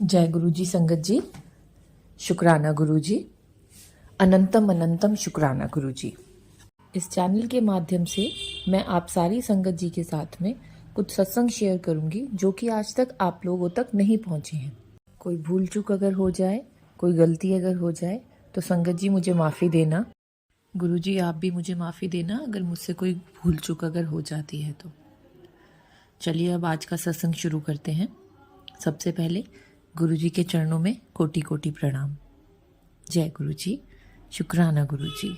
जय गुरु जी संगत जी। शुक्राना गुरु जी। अनंतम अनंतम शुक्राना गुरु जी। इस चैनल के माध्यम से मैं आप सारी संगत जी के साथ में कुछ सत्संग शेयर करूंगी जो कि आज तक आप लोगों तक नहीं पहुंचे हैं। कोई भूल चूक अगर हो जाए, कोई गलती अगर हो जाए तो संगत जी मुझे माफ़ी देना। गुरु जी आप भी मुझे माफ़ी देना अगर मुझसे कोई भूल चूक अगर हो जाती है तो। चलिए अब आज का सत्संग शुरू करते हैं। सबसे पहले गुरु जी के चरणों में कोटि कोटि प्रणाम। जय गुरु जी। शुक्राना गुरु जी।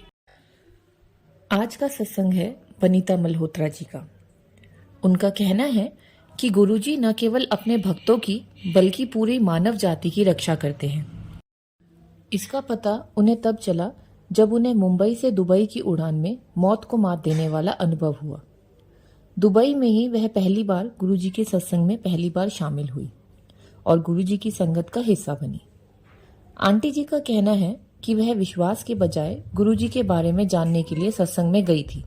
आज का सत्संग है वनीता मल्होत्रा जी का। उनका कहना है कि गुरु जी न केवल अपने भक्तों की बल्कि पूरी मानव जाति की रक्षा करते हैं। इसका पता उन्हें तब चला जब उन्हें मुंबई से दुबई की उड़ान में मौत को मात देने वाला अनुभव हुआ। दुबई में ही वह पहली बार गुरु जी के सत्संग में पहली बार शामिल हुई और गुरु जी की संगत का हिस्सा बनी। आंटी जी का कहना है कि वह विश्वास के बजाय गुरु जी के बारे में जानने के लिए सत्संग में गई थी,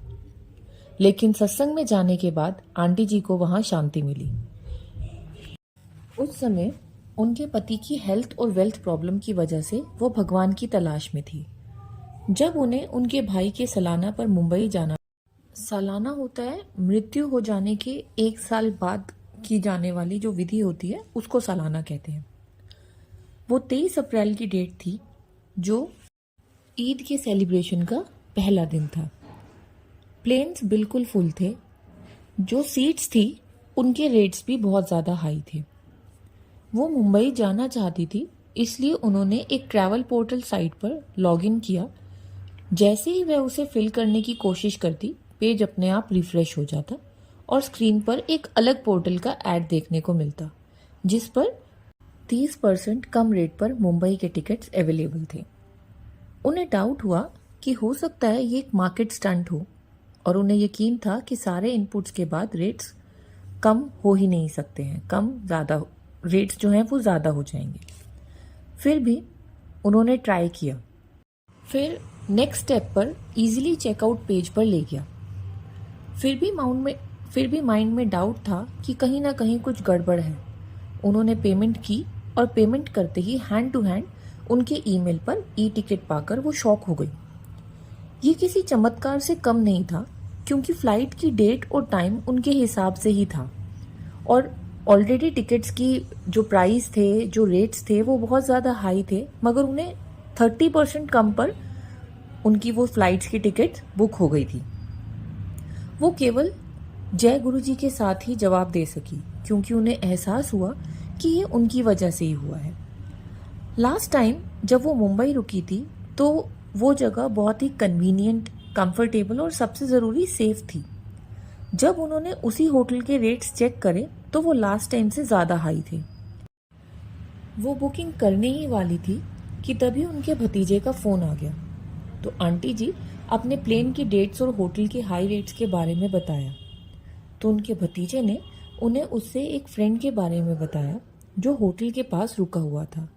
लेकिन सत्संग में जाने के बाद आंटी जी को वहां शांति मिली। उस समय उनके पति की हेल्थ और वेल्थ प्रॉब्लम की वजह से वो भगवान की तलाश में थी। जब उन्हें उनके भाई के सालाना पर मुंबई जाना, सालाना होता है मृत्यु हो जाने के 1 साल बाद की जाने वाली जो विधि होती है उसको सालाना कहते हैं। वो 23 अप्रैल की डेट थी जो ईद के सेलिब्रेशन का पहला दिन था। प्लेन्स बिल्कुल फुल थे। जो सीट्स थी उनके रेट्स भी बहुत ज़्यादा हाई थे। वो मुंबई जाना चाहती थी, इसलिए उन्होंने एक ट्रैवल पोर्टल साइट पर लॉगिन किया। जैसे ही वह उसे फिल करने की कोशिश करती, पेज अपने आप रिफ्रेश हो जाता और स्क्रीन पर एक अलग पोर्टल का ऐड देखने को मिलता जिस पर 30% कम रेट पर मुंबई के टिकट्स अवेलेबल थे। उन्हें डाउट हुआ कि हो सकता है ये एक मार्केट स्टंट हो और उन्हें यकीन था कि सारे इनपुट्स के बाद रेट्स कम हो ही नहीं सकते हैं, ज़्यादा रेट्स जो हैं वो ज़्यादा हो जाएंगे। फिर भी उन्होंने ट्राई किया। फिर नेक्स्ट स्टेप पर इजीली चेकआउट पेज पर ले गया। फिर भी माइंड में डाउट था कि कहीं ना कहीं कुछ गड़बड़ है। उन्होंने पेमेंट की और पेमेंट करते ही हैंड टू हैंड उनके ईमेल पर ई टिकट पाकर वो शॉक हो गई। ये किसी चमत्कार से कम नहीं था, क्योंकि फ्लाइट की डेट और टाइम उनके हिसाब से ही था और ऑलरेडी टिकट्स की जो प्राइस थे, जो रेट्स थे वो बहुत ज़्यादा हाई थे, मगर उन्हें 30% कम पर उनकी वो फ्लाइट्स की टिकट बुक हो गई थी। वो केवल जय गुरु जी के साथ ही जवाब दे सकी, क्योंकि उन्हें एहसास हुआ कि ये उनकी वजह से ही हुआ है। लास्ट टाइम जब वो मुंबई रुकी थी तो वो जगह बहुत ही कन्वीनियंट, कंफर्टेबल और सबसे ज़रूरी सेफ थी। जब उन्होंने उसी होटल के रेट्स चेक करे तो वो लास्ट टाइम से ज़्यादा हाई थे। वो बुकिंग करने ही वाली थी कि तभी उनके भतीजे का फ़ोन आ गया। तो आंटी जी अपने प्लेन की डेट्स और होटल के हाई रेट्स के बारे में बताया। तो उनके भतीजे ने उन्हें उससे एक फ्रेंड के बारे में बताया जो होटल के पास रुका हुआ था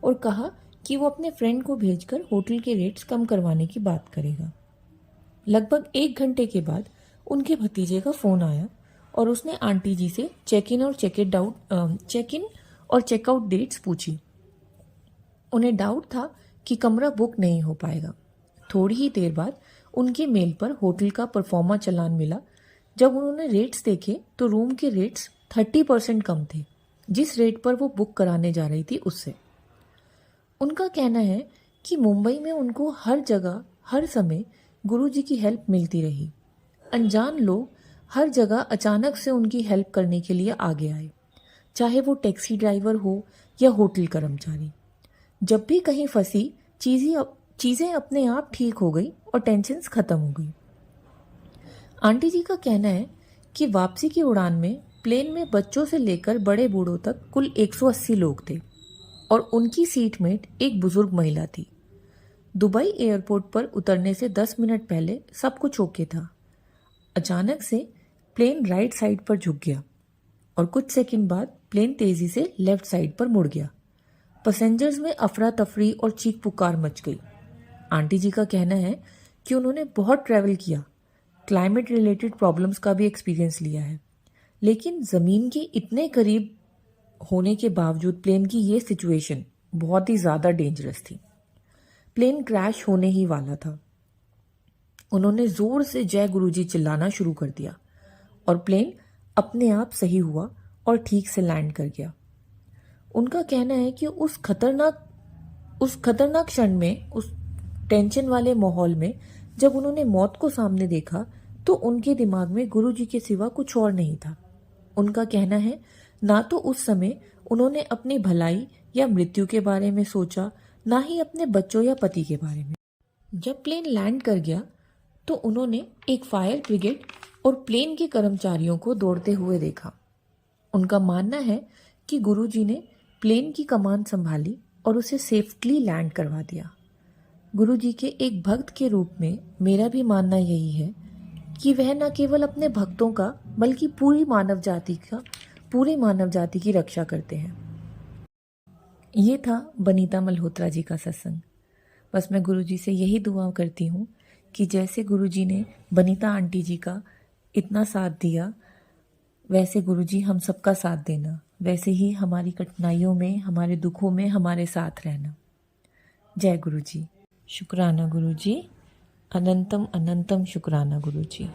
और कहा कि वो अपने फ्रेंड को भेजकर होटल के रेट्स कम करवाने की बात करेगा। लगभग 1 घंटे के बाद उनके भतीजे का फ़ोन आया और उसने आंटी जी से चेक इन और चेकआउट डेट्स पूछी। उन्हें डाउट था कि कमरा बुक नहीं हो पाएगा। थोड़ी ही देर बाद उनके मेल पर होटल का परफॉर्मा चालान मिला। जब उन्होंने रेट्स देखे तो रूम के रेट्स 30% कम थे, जिस रेट पर वो बुक कराने जा रही थी उससे। उनका कहना है कि मुंबई में उनको हर जगह हर समय गुरु जी की हेल्प मिलती रही। अनजान लोग हर जगह अचानक से उनकी हेल्प करने के लिए आगे आए, चाहे वो टैक्सी ड्राइवर हो या होटल कर्मचारी। जब भी कहीं फंसी चीज़ें अपने आप ठीक हो गई और टेंशन्स खत्म हो गई। आंटी जी का कहना है कि वापसी की उड़ान में प्लेन में बच्चों से लेकर बड़े बूढ़ों तक कुल 180 लोग थे और उनकी सीटमेट एक बुजुर्ग महिला थी। दुबई एयरपोर्ट पर उतरने से 10 मिनट पहले सब कुछ ओके था। अचानक से प्लेन राइट साइड पर झुक गया और कुछ सेकंड बाद प्लेन तेजी से लेफ्ट साइड पर मुड़ गया। पैसेंजर्स में अफरा तफरी और चीख पुकार मच गई। आंटी जी का कहना है कि उन्होंने बहुत ट्रैवल किया, क्लाइमेट रिलेटेड प्रॉब्लम्स का भी एक्सपीरियंस लिया है, लेकिन ज़मीन के इतने करीब होने के बावजूद प्लेन की ये सिचुएशन बहुत ही ज़्यादा डेंजरस थी। प्लेन क्रैश होने ही वाला था। उन्होंने ज़ोर से जय गुरुजी चिल्लाना शुरू कर दिया और प्लेन अपने आप सही हुआ और ठीक से लैंड कर गया। उनका कहना है कि उस खतरनाक क्षण में, उस टेंशन वाले माहौल में जब उन्होंने मौत को सामने देखा तो उनके दिमाग में गुरुजी के सिवा कुछ और नहीं था। उनका कहना है ना तो उस समय उन्होंने अपनी भलाई या मृत्यु के बारे में सोचा, ना ही अपने बच्चों या पति के बारे में। जब प्लेन लैंड कर गया तो उन्होंने एक फायर ब्रिगेड और प्लेन के कर्मचारियों को दौड़ते हुए देखा। उनका मानना है कि गुरुजी ने प्लेन की कमान संभाली और उसे सेफ्टली लैंड करवा दिया। गुरुजी के एक भक्त के रूप में मेरा भी मानना यही है कि वह न केवल अपने भक्तों का बल्कि पूरे मानव जाति की रक्षा करते हैं। ये था बनीता मल्होत्रा जी का सत्संग। बस मैं गुरुजी से यही दुआ करती हूँ कि जैसे गुरुजी ने बनीता आंटी जी का इतना साथ दिया, वैसे गुरुजी हम सबका साथ देना, वैसे ही हमारी कठिनाइयों में, हमारे दुखों में हमारे साथ रहना। जय गुरुजी। शुक्राना गुरुजी, अनंतम अनंतम शुक्राना गुरुजी।